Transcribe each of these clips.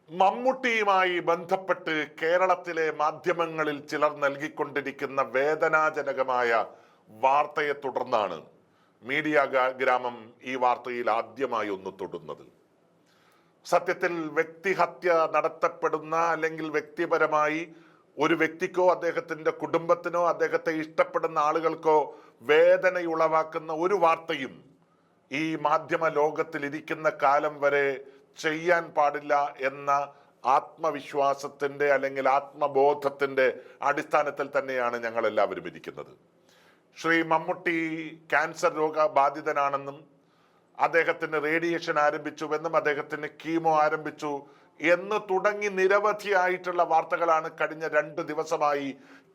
മമ്മൂട്ടിയുമായി ബന്ധപ്പെട്ട് കേരളത്തിലെ മാധ്യമങ്ങളിൽ ചിലർ നൽകിക്കൊണ്ടിരിക്കുന്ന വേദനാജനകമായ വാർത്തയെ തുടർന്നാണ് മീഡിയ ഗ്രാമം ഈ വാർത്തയിൽ ആദ്യമായി ഒന്ന് തൊടുന്നത്. സത്യത്തിൽ വ്യക്തിഹത്യ നടത്തപ്പെടുന്ന അല്ലെങ്കിൽ വ്യക്തിപരമായി ഒരു വ്യക്തിക്കോ അദ്ദേഹത്തിന്റെ കുടുംബത്തിനോ അദ്ദേഹത്തെ ഇഷ്ടപ്പെടുന്ന ആളുകൾക്കോ വേദനയുളവാക്കുന്ന ഒരു വാർത്തയും ഈ മാധ്യമ ലോകത്തിൽ ഇരിക്കുന്ന കാലം വരെ ചെയ്യാൻ പാടില്ല എന്ന ആത്മവിശ്വാസത്തിന്റെ അല്ലെങ്കിൽ ആത്മബോധത്തിന്റെ അടിസ്ഥാനത്തിൽ തന്നെയാണ് ഞങ്ങൾ എല്ലാവരും ഇരിക്കുന്നത്. ശ്രീ മമ്മൂട്ടി ക്യാൻസർ രോഗബാധിതനാണെന്നും അദ്ദേഹത്തിന് റേഡിയേഷൻ ആരംഭിച്ചുവെന്നും അദ്ദേഹത്തിന് കീമോ ആരംഭിച്ചു എന്ന് തുടങ്ങി നിരവധിയായിട്ടുള്ള വാർത്തകളാണ് കഴിഞ്ഞ 2 ദിവസമായി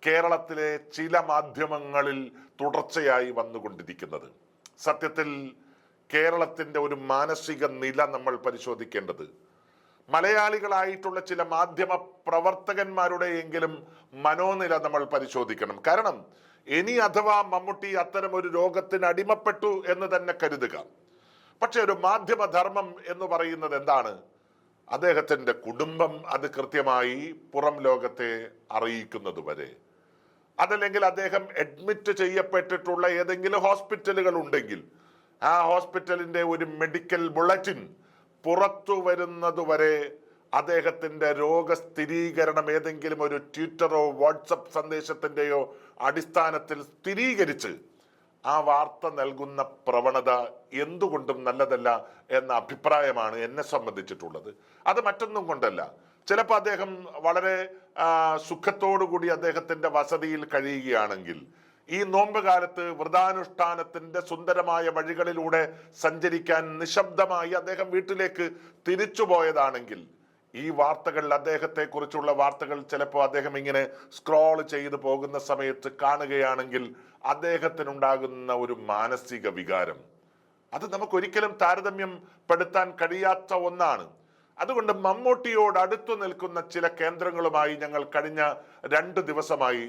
കേരളത്തിലെ ചില മാധ്യമങ്ങളിൽ തുടർച്ചയായി വന്നുകൊണ്ടിരിക്കുന്നത്. സത്യത്തിൽ കേരളത്തിന്റെ ഒരു മാനസിക നില നമ്മൾ പരിശോധിക്കേണ്ടത് മലയാളികളായിട്ടുള്ള ചില മാധ്യമ പ്രവർത്തകന്മാരുടെയെങ്കിലും മനോനില നമ്മൾ പരിശോധിക്കണം. കാരണം ഇനി അഥവാ മമ്മൂട്ടി അത്തരം ഒരു രോഗത്തിന് അടിമപ്പെട്ടു എന്ന് തന്നെ കരുതുക, പക്ഷെ ഒരു മാധ്യമധർമ്മം എന്ന് പറയുന്നത് എന്താണ്? അദ്ദേഹത്തിന്റെ കുടുംബം അത് കൃത്യമായി പുറം ലോകത്തെ അറിയിക്കുന്നത് വരെ, അതല്ലെങ്കിൽ അദ്ദേഹം അഡ്മിറ്റ് ചെയ്യപ്പെട്ടിട്ടുള്ള ഏതെങ്കിലും ഹോസ്പിറ്റലുകൾ ഉണ്ടെങ്കിൽ ആ ഹോസ്പിറ്റലിന്റെ ഒരു മെഡിക്കൽ ബുള്ളറ്റിൻ പുറത്തു വരുന്നതുവരെ അദ്ദേഹത്തിന്റെ രോഗസ്ഥിരീകരണം ഏതെങ്കിലും ഒരു ട്വിറ്ററോ വാട്സപ്പ് സന്ദേശത്തിന്റെയോ അടിസ്ഥാനത്തിൽ സ്ഥിരീകരിച്ച് ആ വാർത്ത നൽകുന്ന പ്രവണത എന്തുകൊണ്ടും നല്ലതല്ല എന്ന അഭിപ്രായമാണ് എന്നെ സംബന്ധിച്ചിട്ടുള്ളത്. അത് മറ്റൊന്നും കൊണ്ടല്ല. ചിലപ്പോൾ അദ്ദേഹം വളരെ സുഖത്തോടുകൂടി അദ്ദേഹത്തിന്റെ വസതിയിൽ കഴിയുകയാണെങ്കിൽ, ഈ നോമ്പ് കാലത്ത് വ്രതാനുഷ്ഠാനത്തിന്റെ സുന്ദരമായ വഴികളിലൂടെ സഞ്ചരിക്കാൻ നിശബ്ദമായി അദ്ദേഹം വീട്ടിലേക്ക് തിരിച്ചു പോയതാണെങ്കിൽ, ഈ വാർത്തകൾ, അദ്ദേഹത്തെ കുറിച്ചുള്ള വാർത്തകൾ ചിലപ്പോൾ അദ്ദേഹം ഇങ്ങനെ സ്ക്രോൾ ചെയ്തു പോകുന്ന സമയത്ത് കാണുകയാണെങ്കിൽ അദ്ദേഹത്തിനുണ്ടാകുന്ന ഒരു മാനസിക വികാരം, അത് നമുക്കൊരിക്കലും താരതമ്യം പെടുത്താൻ കഴിയാത്ത ഒന്നാണ്. അതുകൊണ്ട് മമ്മൂട്ടിയോട് അടുത്തു നിൽക്കുന്ന ചില കേന്ദ്രങ്ങളുമായി ഞങ്ങൾ കഴിഞ്ഞ 2 ദിവസമായി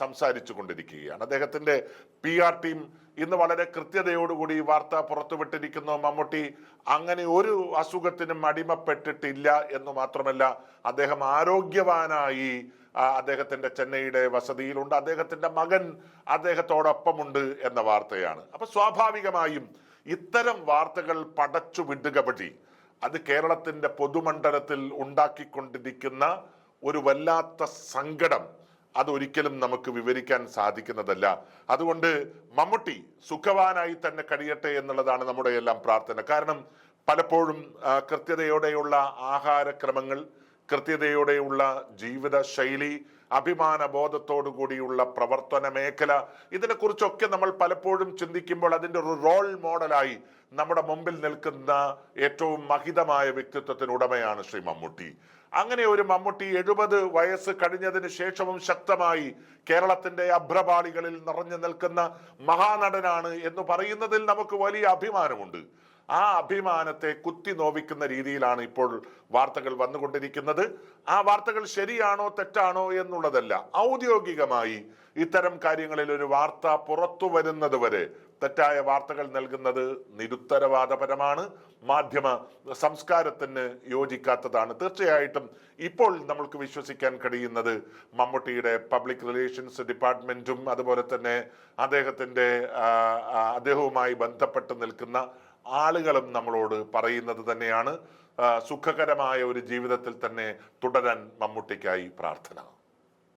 സംസാരിച്ചു കൊണ്ടിരിക്കുകയാണ്. അദ്ദേഹത്തിന്റെ PR ടീം ഇന്ന് വളരെ കൃത്യതയോടുകൂടി വാർത്ത പുറത്തുവിട്ടിരിക്കുന്നു. മമ്മൂട്ടി അങ്ങനെ ഒരു അസുഖത്തിനും അടിമപ്പെട്ടിട്ടില്ല എന്ന് മാത്രമല്ല, അദ്ദേഹം ആരോഗ്യവാനായി അദ്ദേഹത്തിന്റെ ചെന്നൈയുടെ വസതിയിലുണ്ട്, അദ്ദേഹത്തിന്റെ മകൻ അദ്ദേഹത്തോടൊപ്പമുണ്ട് എന്ന വാർത്തയാണ്. അപ്പൊ സ്വാഭാവികമായും ഇത്തരം വാർത്തകൾ പടച്ചു വിടുക വഴി അത് കേരളത്തിന്റെ പൊതുമണ്ഡലത്തിൽ ഉണ്ടാക്കിക്കൊണ്ടിരിക്കുന്ന ഒരു വല്ലാത്ത സങ്കടം അതൊരിക്കലും നമുക്ക് വിവരിക്കാൻ സാധിക്കുന്നതല്ല. അതുകൊണ്ട് മമ്മൂട്ടി സുഖവാനായി തന്നെ കഴിയട്ടെ എന്നുള്ളതാണ് നമ്മുടെ എല്ലാം പ്രാർത്ഥന. കാരണം പലപ്പോഴും കൃത്യതയോടെയുള്ള ആഹാരക്രമങ്ങൾ, കൃത്യതയോടെയുള്ള ജീവിത ശൈലി, അഭിമാന ബോധത്തോടു കൂടിയുള്ള പ്രവർത്തന മേഖല, ഇതിനെക്കുറിച്ചൊക്കെ നമ്മൾ പലപ്പോഴും ചിന്തിക്കുമ്പോൾ അതിൻ്റെ ഒരു റോൾ മോഡലായി നമ്മുടെ മുമ്പിൽ നിൽക്കുന്ന ഏറ്റവും മഹിതമായ വ്യക്തിത്വത്തിനുടമയാണ് ശ്രീ മമ്മൂട്ടി. അങ്ങനെ ഒരു മമ്മൂട്ടി 70 വയസ്സ് കഴിഞ്ഞതിന് ശേഷവും ശക്തമായി കേരളത്തിന്റെ അഭ്രപാളികളിൽ നിറഞ്ഞു നിൽക്കുന്ന മഹാനടനാണ് എന്ന് പറയുന്നതിൽ നമുക്ക് വലിയ അഭിമാനമുണ്ട്. ആ അഭിമാനത്തെ കുത്തി നോവിക്കുന്ന രീതിയിലാണ് ഇപ്പോൾ വാർത്തകൾ വന്നുകൊണ്ടിരിക്കുന്നത്. ആ വാർത്തകൾ ശരിയാണോ തെറ്റാണോ എന്നുള്ളതല്ല, ഔദ്യോഗികമായി ഇത്തരം കാര്യങ്ങളിൽ ഒരു വാർത്ത പുറത്തു വരുന്നത് വരെ തെറ്റായ വാർത്തകൾ നൽകുന്നത് നിരുത്തരവാദപരമാണ്, മാധ്യമ സംസ്കാരത്തിന് യോജിക്കാത്തതാണ്. തീർച്ചയായിട്ടും ഇപ്പോൾ നമ്മൾക്ക് വിശ്വസിക്കാൻ കഴിയുന്നത് മമ്മൂട്ടിയുടെ പബ്ലിക് റിലേഷൻസ് ഡിപ്പാർട്ട്മെന്റും അതുപോലെ തന്നെ അദ്ദേഹവുമായി ബന്ധപ്പെട്ട് നിൽക്കുന്ന ആളുകളും നമ്മളോട് പറയുന്നത് തന്നെയാണ്. സുഖകരമായ ഒരു ജീവിതത്തിൽ തന്നെ തുടരാൻ മമ്മൂട്ടിക്കായി പ്രാർത്ഥന.